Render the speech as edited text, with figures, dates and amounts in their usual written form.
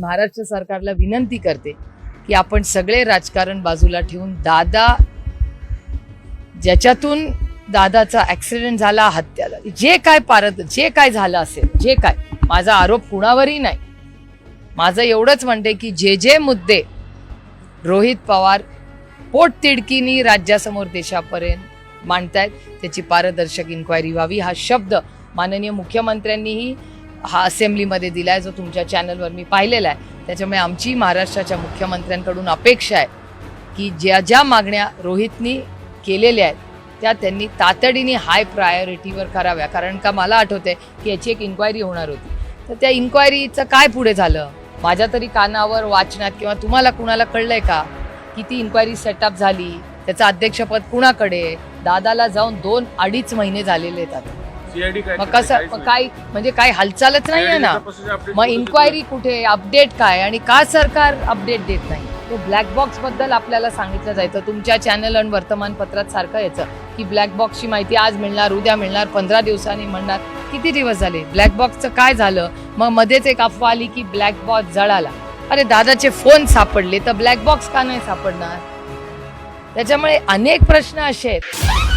महाराष्ट्र सरकारला विनंती करते की आपण सगळे राजकारण बाजूला ठेवून दादा ज्याच्यातून दादाचा ऍक्सिडेंट झाला, हत्या झाली, जे काय झालं असेल, जे काय, माझा आरोप कुणावरही नाही, माझं एवढंच म्हणते की जे मुद्दे रोहित पवार पोटतिडकीनी राज्यासमोर देशापर्यंत मांडतायत त्याची पारदर्शक इन्क्वायरी व्हावी हा शब्द माननीय मुख्यमंत्र्यांनीही हा असेंब्लीमध्ये दिलाय, जो तुमच्या चॅनलवर मी पाहिलेला आहे. त्याच्यामुळे आमची महाराष्ट्राच्या मुख्यमंत्र्यांकडून अपेक्षा आहे की ज्या मागण्या रोहितनी केलेल्या आहेत त्या त्यांनी तातडीने हाय प्रायोरिटीवर कराव्या. कारण का मला आठवतंय की याची एक इन्क्वायरी होणार होती, तर त्या इन्क्वायरीचं काय पुढे झालं माझ्या तरी कानावर वाचनात किंवा तुम्हाला कुणाला कळलंय का की ती इन्क्वायरी सेटअप झाली, त्याचं अध्यक्षपद कुणाकडे, दादाला जाऊन 2-2.5 महिने झालेले आहेत आता. मग कसं काय म्हणजे काय हालचालच नाही आहे ना, मग इन्क्वायरी कुठे, अपडेट काय, आणि का सरकार अपडेट देत नाही. तो ब्लॅक बॉक्स बद्दल आपल्याला सांगितलं जायचं तुमच्या चॅनल आणि वर्तमानपत्रात सारखं यायचं की ब्लॅक बॉक्सची माहिती आज मिळणार, उद्या मिळणार, 15 दिवसांनी म्हणणार. किती दिवस झाले, ब्लॅक बॉक्सचं काय झालं? मग मध्येच एक अफवा आली की ब्लॅक बॉक्स जळाला. अरे दादाचे फोन सापडले तर ब्लॅक बॉक्स का नाही सापडणार? त्याच्यामुळे अनेक प्रश्न असे आहेत.